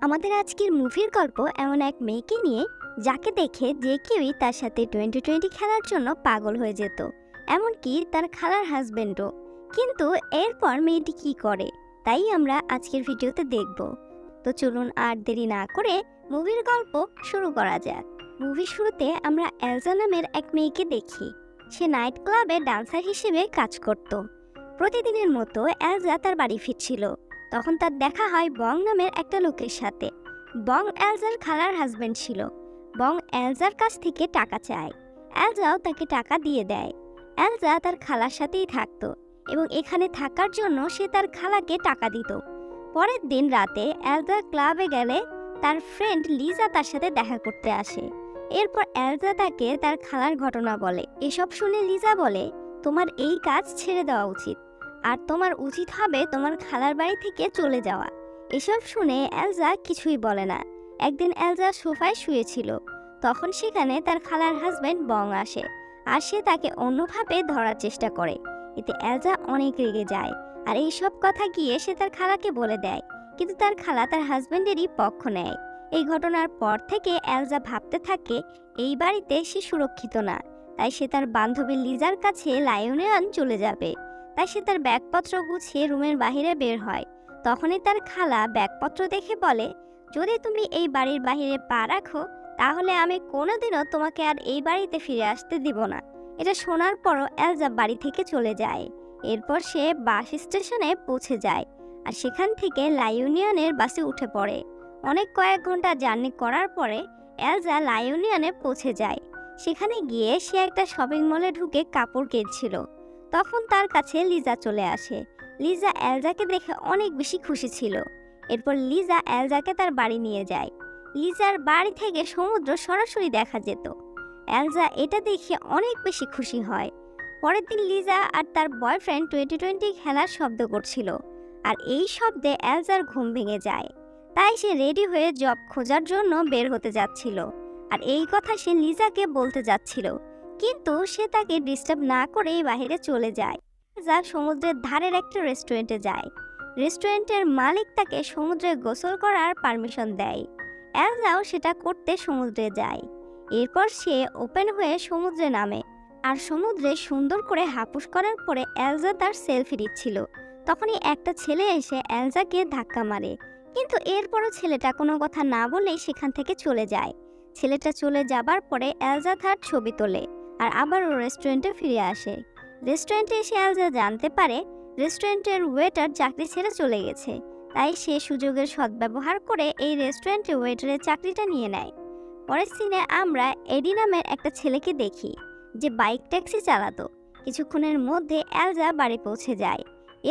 আমাদের আজকের মুভির গল্প এমন এক মেয়েকে নিয়ে যাকে দেখে যে কেউই তার সাথে 2020 খেলার জন্য পাগল হয়ে যেত, এমনকি তার খালার হাজবেন্ডও। কিন্তু এরপর মেয়েটি কি করে তাই আমরা আজকের ভিডিওতে দেখব। তো চলুন আর দেরি না করে মুভির গল্প শুরু করা যাক। মুভির শুরুতে আমরা এলজা নামের এক মেয়েকে দেখি। সে নাইট ক্লাবে ডান্সার হিসেবে কাজ করত। প্রতিদিনের মতো এলজা তার বাড়ি ফিরছিল। তখন তার দেখা হয় বং নামের একটা লোকের সাথে। বং এলজার খালার হাজবেন্ড ছিল। বং এলজার কাছ থেকে টাকা চায়, এলজাও তাকে টাকা দিয়ে দেয়। এলজা তার খালার সাথেই থাকতো এবং এখানে থাকার জন্য সে তার খালাকে টাকা দিত। পরের দিন রাতে এলজা ক্লাবে গেলে তার ফ্রেন্ড লিজা তার সাথে দেখা করতে আসে। এরপর এলজা তাকে তার খালার ঘটনা বলে। এসব শুনে লিজা বলে, তোমার এই কাজ ছেড়ে দেওয়া উচিত, আর তোমার উচিত হবে তোমার খালার বাড়ি থেকে চলে যাওয়া। এসব শুনে এলজা কিছুই বলে না। একদিন এলজা সোফায় শুয়েছিল, তখন সেখানে তার খালার হাজবেন্ড বং আসে, আর সে তাকে অন্যভাবে ধরার চেষ্টা করে। এতে এলজা অনেক রেগে যায়, আর এই সব কথা গিয়ে সে তার খালাকে বলে দেয়। কিন্তু তার খালা তার হাজবেন্ডেরই পক্ষ নেয়। এই ঘটনার পর থেকে এলজা ভাবতে থাকে এই বাড়িতে সে সুরক্ষিত না। তাই সে তার বান্ধবী লিজার কাছে লায়নিয়ন চলে যাবে। তাই সে তার ব্যাগপত্র গুছিয়ে রুমের বাহিরে বের হয়। তখনই তার খালা ব্যাগপত্র দেখে বলে, যদি তুমি এই বাড়ির বাহিরে পা রাখো তাহলে আমি কোনোদিনও তোমাকে আর এই বাড়িতে ফিরে আসতে দিব না। এটা শোনার পরও এলজা বাড়ি থেকে চলে যায়। এরপর সে বাস স্টেশনে পৌঁছে যায়, আর সেখান থেকে লায়নিয়নের বাসে উঠে পড়ে। কয়েক ঘন্টা জার্নি করার পরে এলজা লায়নিয়নে পৌঁছে যায়। সেখানে গিয়ে সে একটা শপিং মলে ঢুকে কাপড় কিনছিল। তখন তার কাছে লিজা চলে আসে। লিজা এলজাকে দেখে অনেক বেশি খুশি ছিল। এরপর লিজা এলজাকে তার বাড়ি নিয়ে যায়। লিজার বাড়ি থেকে সমুদ্র সরাসরি দেখা যেত। এলজা এটা দেখে অনেক বেশি খুশি হয়। পরের দিন লিজা আর তার বয়ফ্রেন্ড 2020 খেলার শব্দ করছিল, আর এই শব্দে এলজার ঘুম ভেঙে যায়। তাই সে রেডি হয়ে জব খোঁজার জন্য বের হতে যাচ্ছিল, আর এই কথা সে লিজাকে বলতে যাচ্ছিল, কিন্তু সে তাকে ডিস্টার্ব না করেই বাইরে চলে যায়। যা সমুদ্রের ধারের একটা রেস্টুরেন্টে যায়। রেস্টুরেন্টের মালিক তাকে সমুদ্রে গোসল করার পারমিশন দেয়। এলজাও সেটা করতে সমুদ্রে যায়। এরপর সে ওপেন হয়ে সমুদ্রে নামে, আর সমুদ্রে সুন্দর করে হাপুস করার পরে এলজা তার সেলফি দিচ্ছিল। তখনই একটা ছেলে এসে এলজাকে ধাক্কা মারে, কিন্তু এরপরও ছেলেটা কোনো কথা না বলেই সেখান থেকে চলে যায়। ছেলেটা চলে যাবার পরে এলজা তার ছবি তোলে, আর আবারও রেস্টুরেন্টে ফিরে আসে। রেস্টুরেন্টে এসে এলজা জানতে পারে রেস্টুরেন্টের ওয়েটার চাকরি ছেড়ে চলে গেছে। তাই সে সুযোগের সদ্ব্যবহার করে এই রেস্টুরেন্টে ওয়েটারের চাকরিটা নিয়ে নেয়। পরের সিনে আমরা এডি নামের একটা ছেলেকে দেখি, যে বাইক ট্যাক্সি চালাতো। কিছুক্ষণের মধ্যে এলজা বাড়ি পৌঁছে যায়।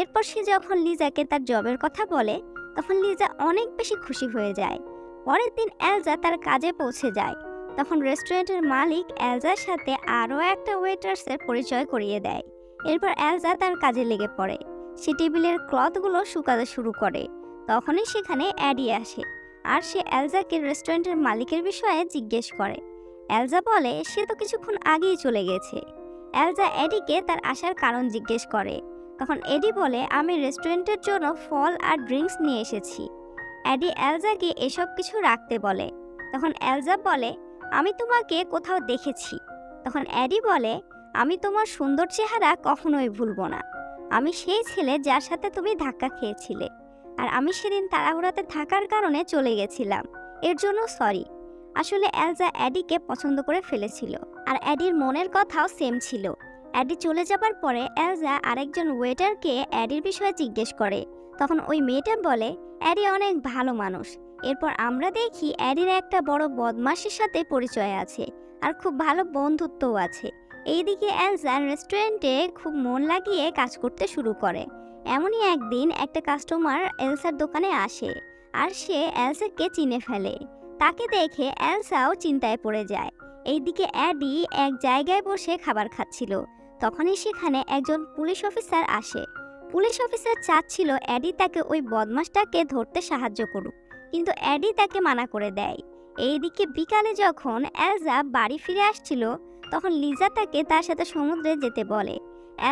এরপর সে যখন লিজাকে তার জবের কথা বলে, তখন লিজা অনেক বেশি খুশি হয়ে যায়। পরের দিন এলজা তার কাজে পৌঁছে যায়। তখন রেস্টুরেন্টের মালিক এলজার সাথে আরও একটা ওয়েটার্সের পরিচয় করিয়ে দেয়। এরপর এলজা তার কাজে লেগে পড়ে। সে টেবিলের ক্লথগুলো শুকাতে শুরু করে। তখনই সেখানে অ্যাডি আসে, আর সে এলজাকে রেস্টুরেন্টের মালিকের বিষয়ে জিজ্ঞেস করে। এলজা বলে সে তো কিছুক্ষণ আগেই চলে গেছে। এলজা এডিকে তার আসার কারণ জিজ্ঞেস করে। তখন এডি বলে, আমি রেস্টুরেন্টের জন্য ফল আর ড্রিঙ্কস নিয়ে এসেছি। এডি এলজাকে এসব কিছু রাখতে বলে। তখন এলজা বলে, আমি তোমাকে কোথাও দেখেছি। তখন এডি বলে, আমি তোমার সুন্দর চেহারা কখনোই ভুলবো না। আমি সেই ছেলে যার সাথে তুমি ধাক্কা খেয়েছিলে, আর আমি সেদিন তাড়াহুড়াতে থাকার কারণে চলে গেছিলাম, এর জন্য সরি। আসলে এলজা এডিকে পছন্দ করে ফেলেছিল, আর এডির মনের কথাও সেম ছিল। এডি চলে যাবার পরে এলজা আরেকজন ওয়েটারকে এডির বিষয়ে জিজ্ঞেস করে। তখন ওই মেয়েটা বলে, এডি অনেক ভালো মানুষ। এরপর আমরা দেখি এডির একটা বড় বদমাশের সাথে পরিচয় আছে, আর খুব ভালো বন্ধুত্বও আছে। এইদিকে এলজা রেস্টুরেন্টে খুব মন লাগিয়ে কাজ করতে শুরু করে। এমনই একদিন একটা কাস্টমার এলসার দোকানে আসে, আর সে এলসাকে চিনে ফেলে। তাকে দেখে এলসাও চিন্তায় পড়ে যায়। এইদিকে এডি এক জায়গায় বসে খাবার খাচ্ছিল। তখনই সেখানে একজন পুলিশ অফিসার আসে। পুলিশ অফিসার চাচ্ছিল এডি তাকে ওই বদমাশটাকে ধরতে সাহায্য করুক, কিন্তু এডি তাকে মানা করে দেয়। এইদিকে বিকালে যখন এলজা বাড়ি ফিরে আসছিল, তখন লিজা তাকে তার সাথে সমুদ্রে যেতে বলে।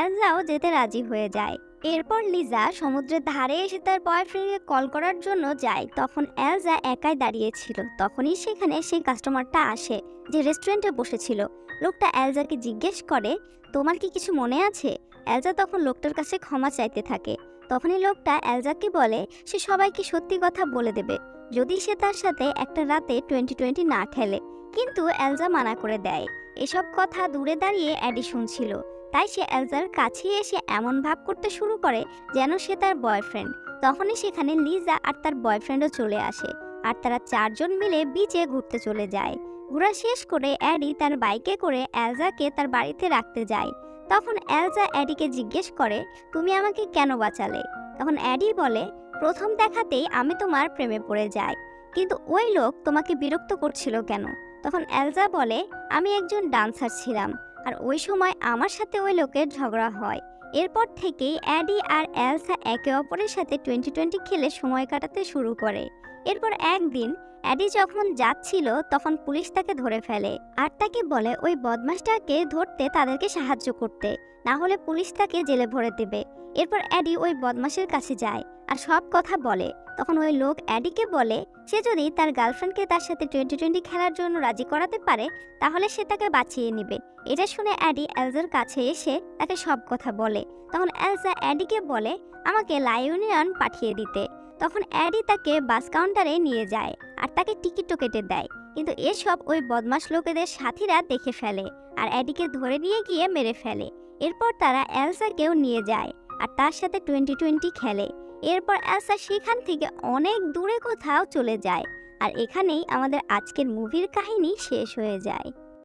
এলজাও যেতে রাজি হয়ে যায়। এরপর লিজা সমুদ্রের ধারে এসে তার বয়ফ্রেন্ডকে কল করার জন্য যায়। তখন এলজা একাই দাঁড়িয়েছিল। তখনই সেখানে সেই কাস্টমারটা আসে যে রেস্টুরেন্টে বসেছিল। লোকটা এলজাকে জিজ্ঞেস করে, তোমার কি কিছু মনে আছে? এলজা তখন লোকটার কাছে ক্ষমা চাইতে থাকে। তখনই লোকটা এলজাকে বলে সে সবাইকে সত্যি কথা বলে দেবে যদি সে তার সাথে একটা রাতে 20-20 না খেলে। কিন্তু এলজা মানা করে দেয়। এসব কথা দূরে দাঁড়িয়ে অ্যাডি শুনছিল। তাই সে এলজার কাছে এসে এমন ভাব করতে শুরু করে যেন সে তার বয়ফ্রেন্ড। তখনই সেখানে লিজা আর তার বয়ফ্রেন্ডও চলে আসে। আর তারা চারজন মিলে বিচে ঘুরতে চলে যায়। ঘোরা শেষ করে অ্যাডি তার বাইকে করে এলজাকে তার বাড়িতে রাখতে যায়। তখন এলজা অ্যাডিকে জিজ্ঞেস করে, তুমি আমাকে কেন বাঁচালে? তখন অ্যাডি বলে, প্রথম দেখাতেই আমি তোমার প্রেমে পড়ে যাই, কিন্তু ওই লোক তোমাকে বিরক্ত করছিল কেন? তখন এলজা বলে, আমি একজন ডান্সার ছিলাম, আর ওই সময় আমার সাথে ওই লোকের ঝগড়া হয়। এরপর থেকেই অ্যাডি আর এলসা একে অপরের সাথে 20-20 খেলে সময় কাটাতে শুরু করে। এরপর একদিন অ্যাডি যখন যাচ্ছিল তখন পুলিশ তাকে ধরে ফেলে আর তাকে বলে ওই বদমাশটাকে ধরতে তাদেরকে সাহায্য করতে, না হলে পুলিশ তাকে জেলে ভরে দেবে। এরপর অ্যাডি ওই বদমাশের কাছে যায় আর সব কথা বলে। তখন ওই লোক অ্যাডিকে বলে সে যদি তার গার্লফ্রেন্ডকে তার সাথে 20-20 খেলার জন্য রাজি করাতে পারে তাহলে সে তাকে বাঁচিয়ে নেবে। এটা শুনে অ্যাডি এলজার কাছে এসে তাকে সব কথা বলে। তখন এলজা অ্যাডিকে বলে আমাকে লা ইউনিয়ন পাঠিয়ে দিতে। তখন অ্যাডি তাকে বাস কাউন্টারে নিয়ে যায় আর তাকে টিকিটও কেটে দেয়। কিন্তু এসব ওই বদমাশ লোকেদের সাথীরা দেখে ফেলে আর অ্যাডিকে ধরে নিয়ে গিয়ে মেরে ফেলে। এরপর তারা এলসাকেও নিয়ে যায় আর তার সাথে 20-20 খেলে। এরপর এলসা সেখান থেকে অনেক দূরে কোথাও চলে যায়। আর এখানেই আমাদের আজকের মুভির কাহিনী শেষ হয়ে যায়।